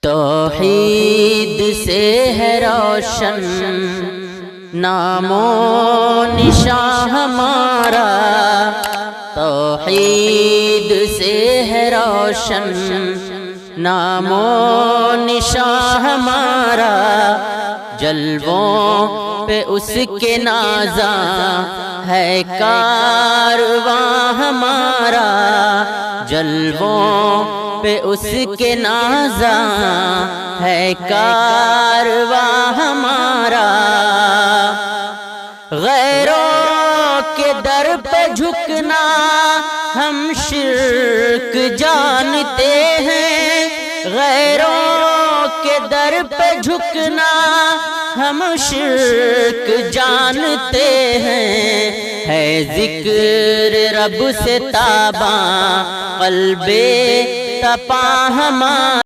तौहीद से है रोशन नामो निशान हमारा, तौहीद से है रोशन नामो निशान हमारा। जलवों पे उसके नाज़ा है कारवां हमारा, जलवों पे उसके नाज़ा है कारवां हमारा। गैरों के दर पे झुकना हम शिर्क जानते हैं, गैरों के दर पे झुकना हम शिर्क जानते हैं। है जिक्र रब से ताबा क़ल्बे तपा हमारा।